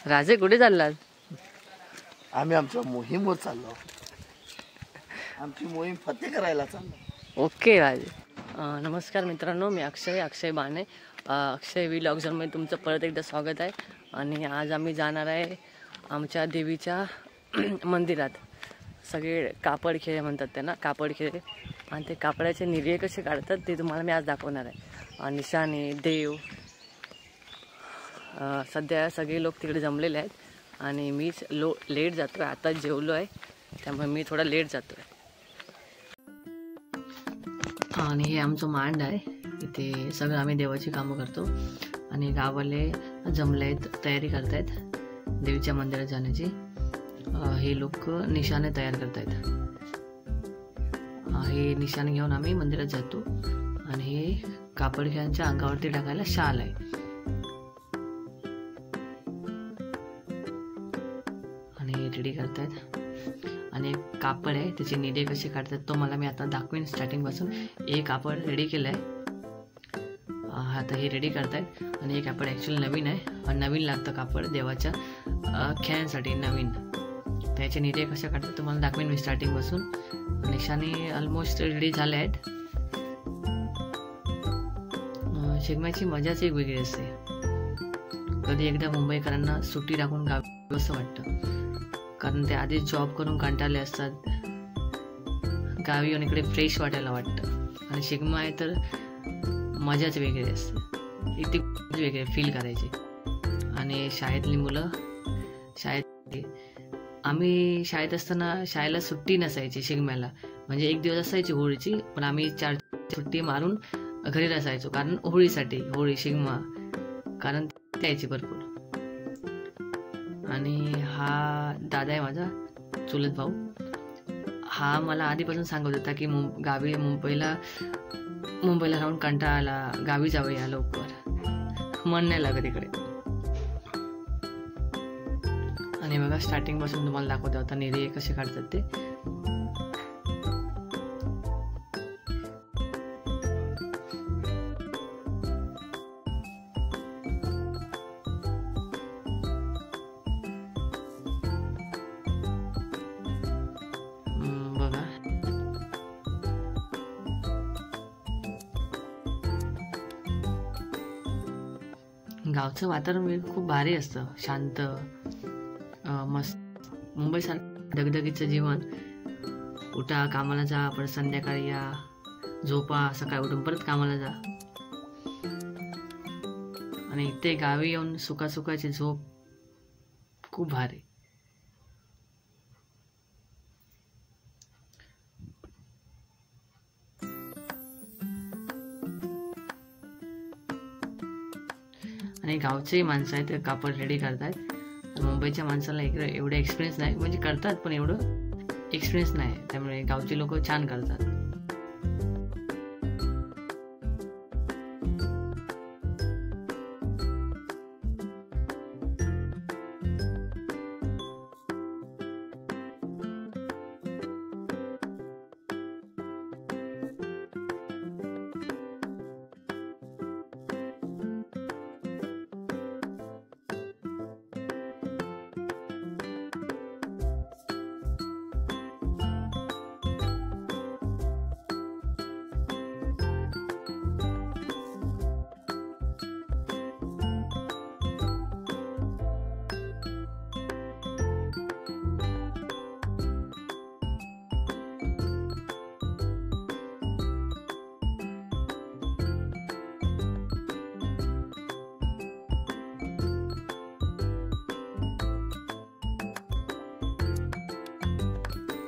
राजे कुठे चाललात? आम्ही आमच्या मोहीमवर चाललो. आमची मोहीम फत्ते करायला चाललो. ओके राजे. नमस्कार मित्रांनो, मी अक्षय बाणे. अक्षय व्लॉग्समध्ये तुमचं परत एकदा स्वागत आहे. आणि आज आम्ही जाणार आहे आमच्या देवीच्या मंदिरात. सगळे कापड खेळे म्हणतात त्यांना, कापड खेळे. आणि ते कापडाचे निर्णय कसे काढतात ते तुम्हाला मी आज दाखवणार आहे. निशाणे, देव, सध्या सगळे लोक तिकडे जमलेले आहेत आणि मीच लेट जातो आहे. आता जेवलो आहे त्यामुळे मी थोडा लेट जातो आहे. आणि हे आमचं मांड आहे. इथे सगळं आम्ही देवाची कामं करतो आणि गावाले जमले आहेत, तयारी करत आहेत देवीच्या मंदिरात जाण्याची. हे लोक निशाणे तयार करत आहेत. हे निशाणे घेऊन आम्ही मंदिरात जातो. आणि हे कापड खेळांच्या अंगावरती टाकायला शाल आहे. आणि रेडी करतायत. आणि एक कापड आहे, त्याचे निडे कसे काढतात तो मला मी आता दाखवेन. स्टार्टिंगपासून एक कापड रेडी केलं आहे. आता हे रेडी करतायत. आणि हे कापड ॲक्च्युअली नवीन आहे. नवीन लागतं कापड देवाच्या खेळांसाठी नवीन. त्याचे निडे कसे काढतात तुम्हाला दाखवेन मी स्टार्टिंगपासून. निशाणे ऑलमोस्ट रेडी झाले आहेत. शिगम्याची मजाच एक वेगळी असते. कधी एकदा मुंबईकरांना सुट्टी टाकून गावी असं वाटतं, कारण ते आधीच जॉब करून कंटाळले असतात. गावी येऊन इकडे फ्रेश वाटायला वाटतं. आणि शिगमा आहे तर मजाच वेगळी असते. इथे वेगळे फील करायचे. आणि शाळेतली मुलं आम्ही शाळेत असताना शाळेला सुट्टी नसायची शिगम्याला. म्हणजे एक दिवस असायची होळीची, पण आम्ही 4 सुट्टी मारून घरी असायचो. कारण होळीसाठी, होळी शिगमा कारण यायची भरपूर. आणि हा दादा आहे माझा चुलत भाऊ. हा मला आधीपासून सांगत होता की गावी मुंबईला राहून कंटाळा आला, गावी जाऊया लवकर, मन नाही लागत इकडे. आणि बघा स्टार्टिंगपासून तुम्हाला दाखवता होता निर्णय कसे काढतात ते. गावचं वातावरण खूप भारी असतं, शांत, मस्त. मुंबईसारखं दगदगीचं जीवन. उठा, कामाला जा, परत संध्याकाळी या, झोपा, सकाळी उठून परत कामाला जा. आणि इथे गावी येऊन सुखाची झोप खूप भारी. आणि गावचे माणसं आहेत ते कापड रेडी करतात. मुंबईच्या माणसाला इकडे एवढं एक्सपिरियन्स नाही, म्हणजे करतात पण एवढं एक्सपिरियन्स नाही. त्यामुळे गावचे लोक छान करतात.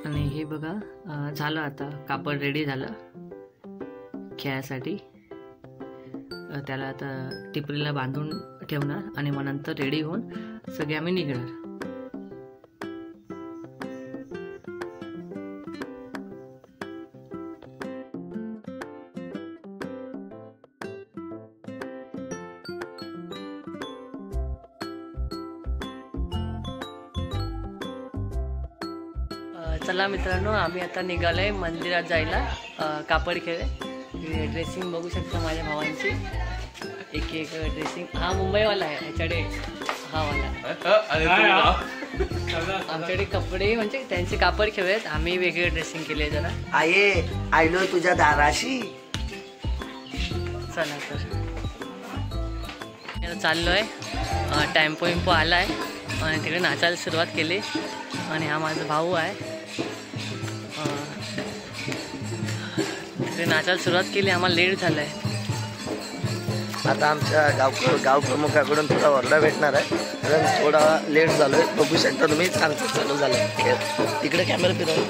आणि हे बघा झालं, आता कापड रेडी झालं खेळासाठी. त्याला आता टिपरीला बांधून ठेवणार आणि मग नंतर रेडी होऊन सगळे आम्ही निघणार. चला मित्रांनो, आम्ही आता निघालोय मंदिरात जायला. कापड खेळ ड्रेसिंग बघू शकता माझ्या भावांची. एक ड्रेसिंग. हा मुंबईवाला आहे, ह्याच्याकडे हा वाला आमच्याकडे कपडे म्हणजे त्यांचे कापड खेळत, आम्ही वेगळे ड्रेसिंग केले जरा. आये आयलो तुझ्या दाराशी. चला तर चाललोय. टेम्पो विम्पो आलाय आणि तिकडे नाचायला सुरुवात केली. आणि हा माझा भाऊ आहे. तिकडे नाचायला सुरुवात केली. आम्हाला लेट झालाय. आता आमच्या गाव प्रमुखाकडून थोडा ओरडा भेटणार आहे, कारण थोडा लेट झालोय. बघू शकता तुम्ही, चांगलं चालू झालंय. तिकडे कॅमेरा फिरव.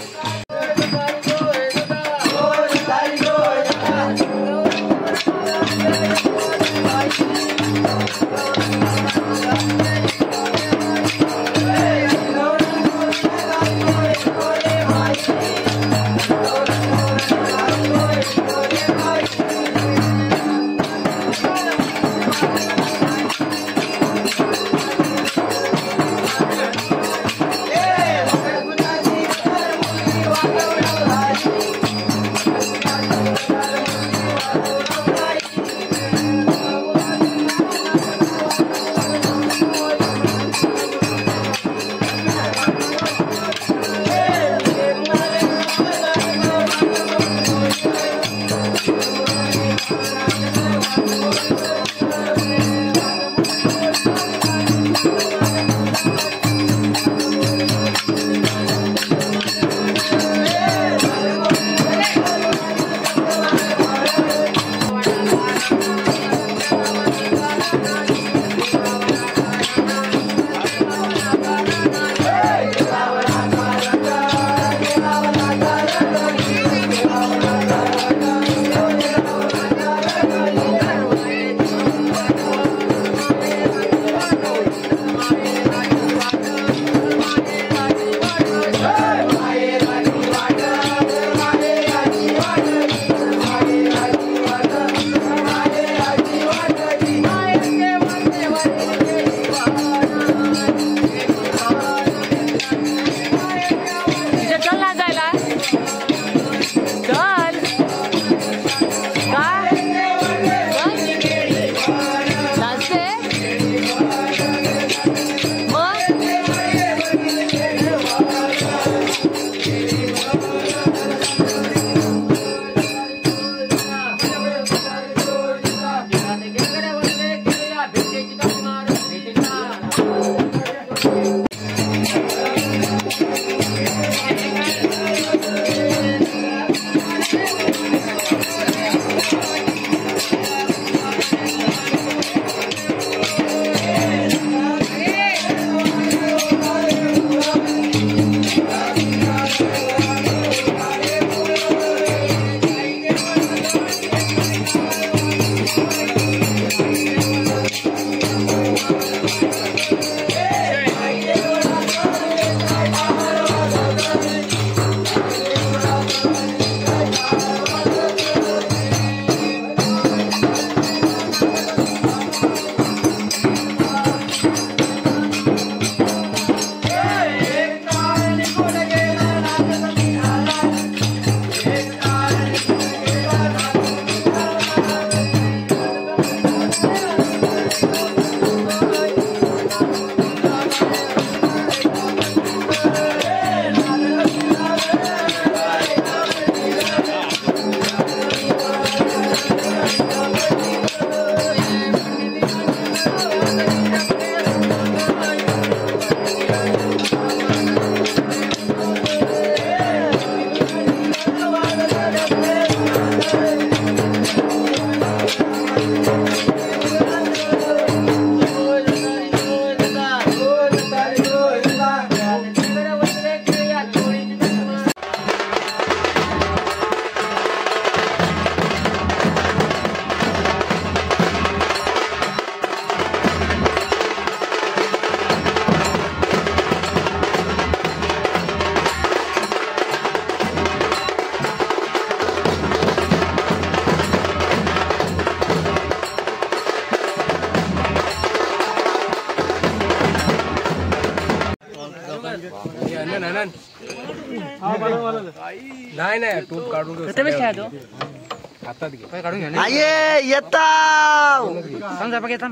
नाही नाही टूप काढून हातात घे काढून घ्या आये येताव समजा बघ येता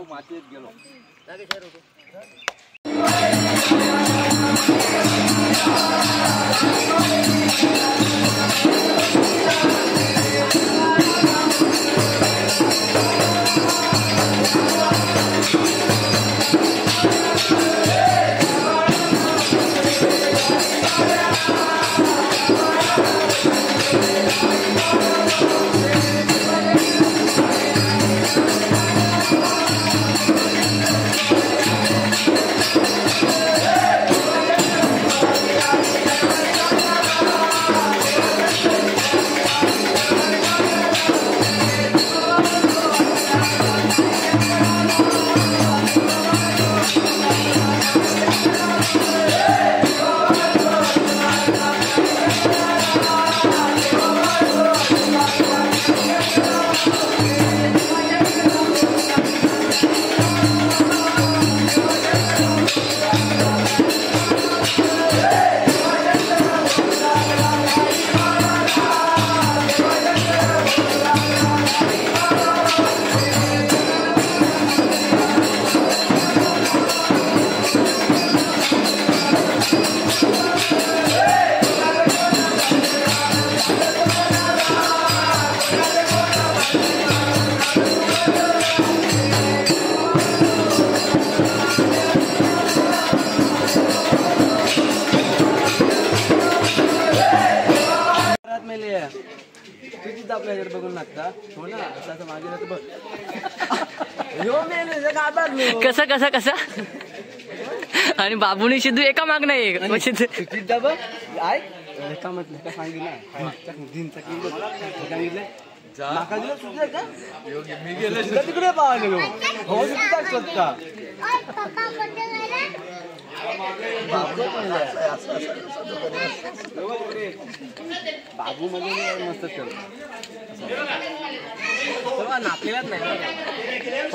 मातीत गेलो बघून लागता हो ना आता मागे बघ कसं कसं कसं आणि बाबूनी सिद्धू एका माग नाही एक एका म्हटलं का सांगितलं मी गेले तिकडे पाहिलं हो स्वतः बाबू मध्ये मस्त नाचलेलाच नाही.